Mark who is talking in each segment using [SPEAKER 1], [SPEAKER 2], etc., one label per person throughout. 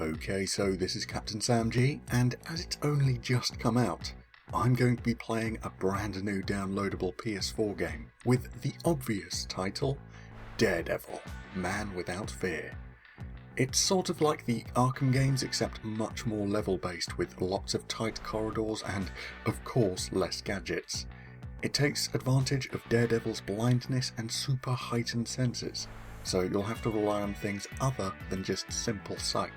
[SPEAKER 1] Okay, so this is Captain Sam G, and as it's only just come out, I'm going to be playing a brand new downloadable PS4 game with the obvious title, Daredevil, Man Without Fear. It's sort of like the Arkham games except much more level based with lots of tight corridors and, of course, less gadgets. It takes advantage of Daredevil's blindness and super heightened senses, so you'll have to rely on things other than just simple sight.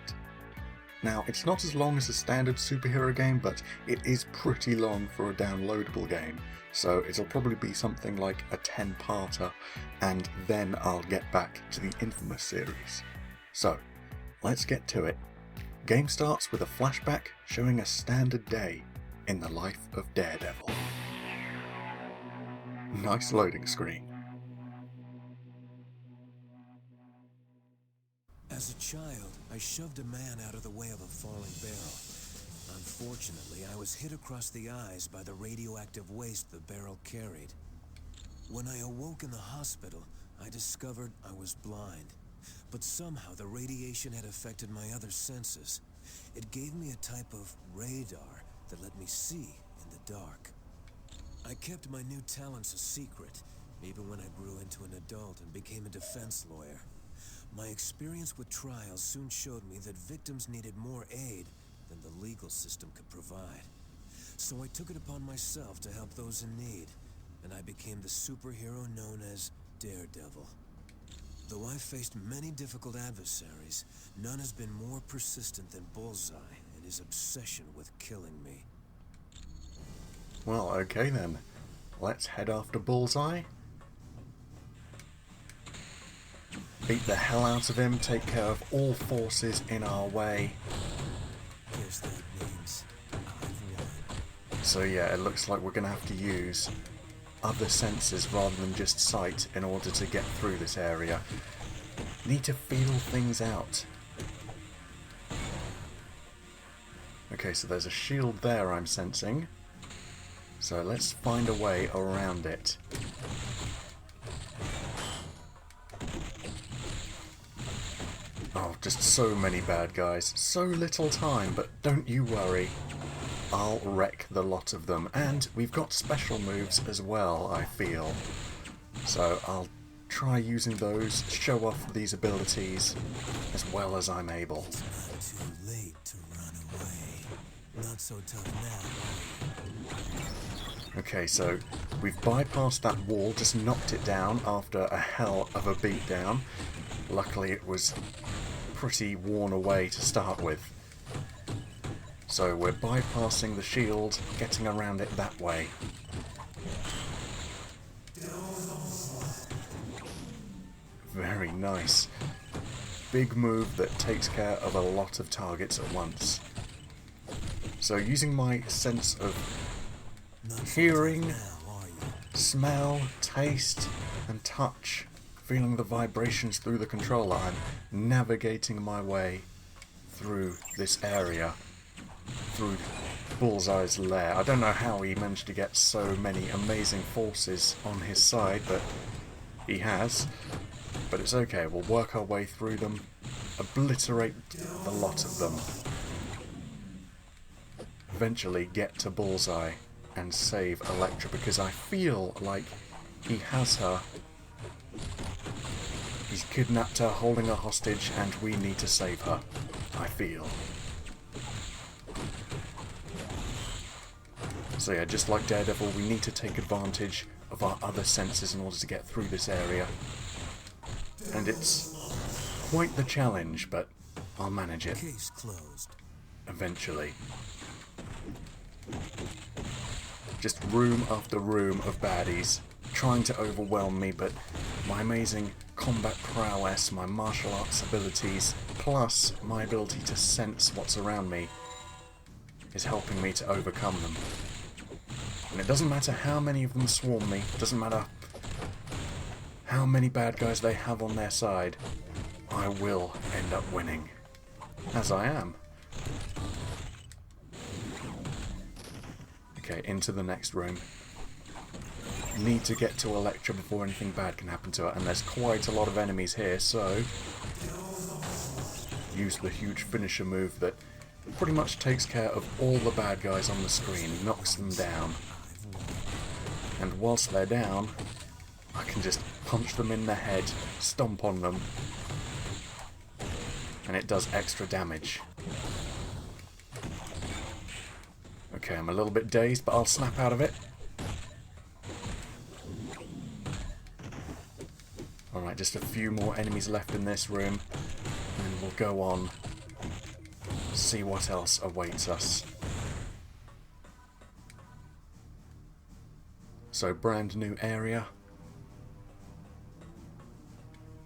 [SPEAKER 1] Now, it's not as long as a standard superhero game, but it is pretty long for a downloadable game, so it'll probably be something like a 10-parter, and then I'll get back to the Infamous series. So, let's get to it. Game starts with a flashback showing a standard day in the life of Daredevil. Nice loading screen.
[SPEAKER 2] As a child, I shoved a man out of the way of a falling barrel. Unfortunately, I was hit across the eyes by the radioactive waste the barrel carried. When I awoke in the hospital, I discovered I was blind. But somehow the radiation had affected my other senses. It gave me a type of radar that let me see in the dark. I kept my new talents a secret, even when I grew into an adult and became a defense lawyer. My experience with trials soon showed me that victims needed more aid than the legal system could provide. So I took it upon myself to help those in need, and I became the superhero known as Daredevil. Though I've faced many difficult adversaries, none has been more persistent than Bullseye and his obsession with killing me.
[SPEAKER 1] Well, okay then. Let's head after Bullseye. Beat the hell out of him, take care of all forces in our way.
[SPEAKER 2] Guess that means I've won.
[SPEAKER 1] So yeah, it looks like we're going to have to use other senses rather than just sight in order to get through this area. Need to feel things out. Okay, so there's a shield there I'm sensing. So let's find a way around it. Oh, just so many bad guys. So little time, but don't you worry. I'll wreck the lot of them. And we've got special moves as well, I feel. So I'll try using those, show off these abilities as well as I'm able.
[SPEAKER 2] It's not too late to run away. Not so tough now.
[SPEAKER 1] Okay, so we've bypassed that wall, just knocked it down after a hell of a beatdown. Luckily it was pretty worn away to start with. So we're bypassing the shield, getting around it that way. Very nice. Big move that takes care of a lot of targets at once. So using my sense of hearing, smell, taste, and touch, feeling the vibrations through the controller, I'm navigating my way through this area, through Bullseye's lair. I don't know how he managed to get so many amazing forces on his side, but he has. But it's okay, we'll work our way through them, obliterate the lot of them. Eventually get to Bullseye and save Elektra, because I feel like he has her. He's kidnapped her, holding her hostage, and we need to save her, I feel. So yeah, just like Daredevil, we need to take advantage of our other senses in order to get through this area. And it's quite the challenge, but I'll manage it.
[SPEAKER 2] Case closed.
[SPEAKER 1] Eventually. Just room after room of baddies trying to overwhelm me, but my amazing combat prowess, my martial arts abilities, plus my ability to sense what's around me is helping me to overcome them. And it doesn't matter how many of them swarm me, it doesn't matter how many bad guys they have on their side, I will end up winning. As I am. Okay, into the next room. Need to get to Elektra before anything bad can happen to her, and there's quite a lot of enemies here, so use the huge finisher move that pretty much takes care of all the bad guys on the screen, knocks them down. And whilst they're down, I can just punch them in the head, stomp on them, and it does extra damage. Okay, I'm a little bit dazed, but I'll snap out of it. Alright, just a few more enemies left in this room, and we'll go on, see what else awaits us. So, brand new area.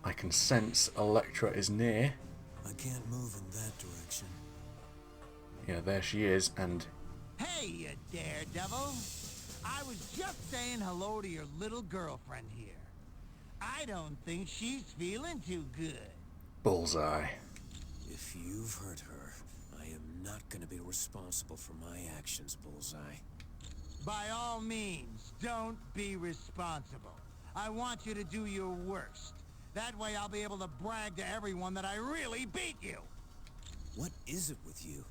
[SPEAKER 1] I can sense Elektra is near.
[SPEAKER 2] I can't move in that direction.
[SPEAKER 1] Yeah, there she is, and...
[SPEAKER 3] Hey, you Daredevil! I was just saying hello to your little girlfriend here. I don't think she's feeling too good.
[SPEAKER 1] Bullseye.
[SPEAKER 2] If you've hurt her, I am not going to be responsible for my actions, Bullseye.
[SPEAKER 3] By all means, don't be responsible. I want you to do your worst. That way I'll be able to brag to everyone that I really beat you.
[SPEAKER 2] What is it with you?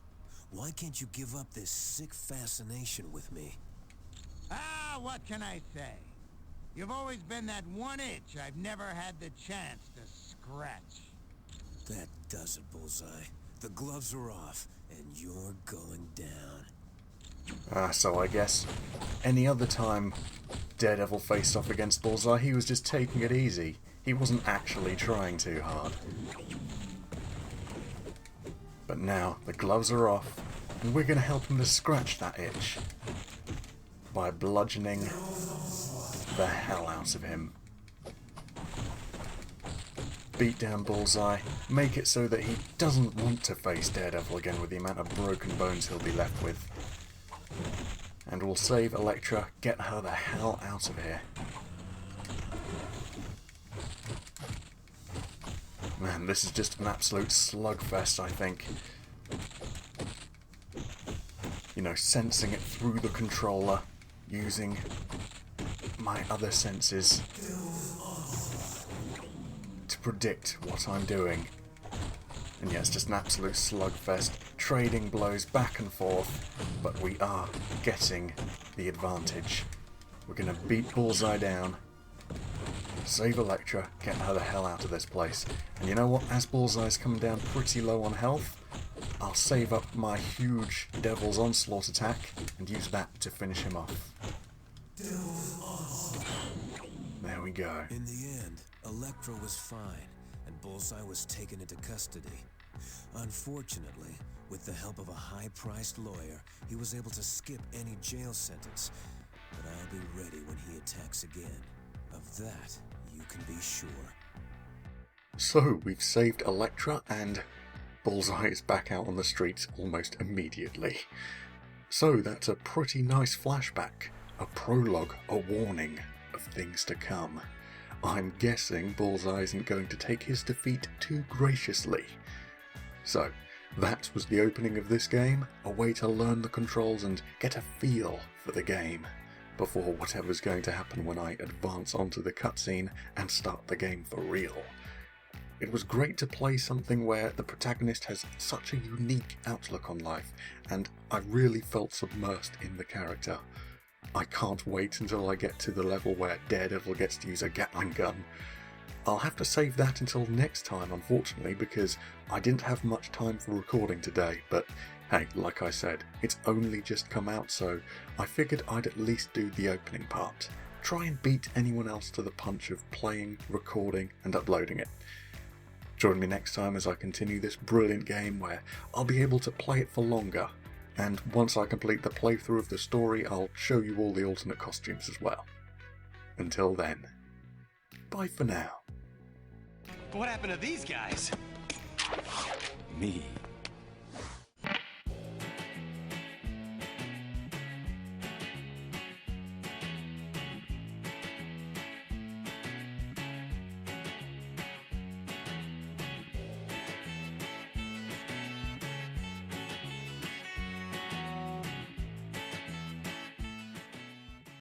[SPEAKER 2] Why can't you give up this sick fascination with me?
[SPEAKER 3] Ah, what can I say? You've always been that one itch I've never had the chance to scratch.
[SPEAKER 2] That does it, Bullseye. The gloves are off, and you're going down.
[SPEAKER 1] So I guess any other time Daredevil faced off against Bullseye, he was just taking it easy. He wasn't actually trying too hard. But now the gloves are off, and we're going to help him to scratch that itch by bludgeoning the hell out of him. Beat down Bullseye, make it so that he doesn't want to face Daredevil again with the amount of broken bones he'll be left with. And we'll save Elektra, get her the hell out of here. Man, this is just an absolute slugfest, I think. You know, sensing it through the controller, using my other senses to predict what I'm doing. And yeah, it's just an absolute slugfest, trading blows back and forth, but we are getting the advantage. We're going to beat Bullseye down, save Elektra, get her the hell out of this place. And you know what, as Bullseye's coming down pretty low on health, I'll save up my huge Devil's Onslaught attack and use that to finish him off. There we go.
[SPEAKER 2] In the end, Elektra was fine, and Bullseye was taken into custody. Unfortunately, with the help of a high-priced lawyer, he was able to skip any jail sentence. But I'll be ready when he attacks again. Of that, you can be sure.
[SPEAKER 1] So, we've saved Elektra, and Bullseye is back out on the streets almost immediately. So, that's a pretty nice flashback. A prologue, a warning of things to come. I'm guessing Bullseye isn't going to take his defeat too graciously. So, that was the opening of this game, a way to learn the controls and get a feel for the game before whatever's going to happen when I advance onto the cutscene and start the game for real. It was great to play something where the protagonist has such a unique outlook on life, and I really felt submersed in the character. I can't wait until I get to the level where Daredevil gets to use a Gatling gun. I'll have to save that until next time, unfortunately, because I didn't have much time for recording today, but hey, like I said, it's only just come out, so I figured I'd at least do the opening part. Try and beat anyone else to the punch of playing, recording, and uploading it. Join me next time as I continue this brilliant game where I'll be able to play it for longer, and once I complete the playthrough of the story, I'll show you all the alternate costumes as well. Until then, bye for now.
[SPEAKER 4] What happened to these guys?
[SPEAKER 2] Me.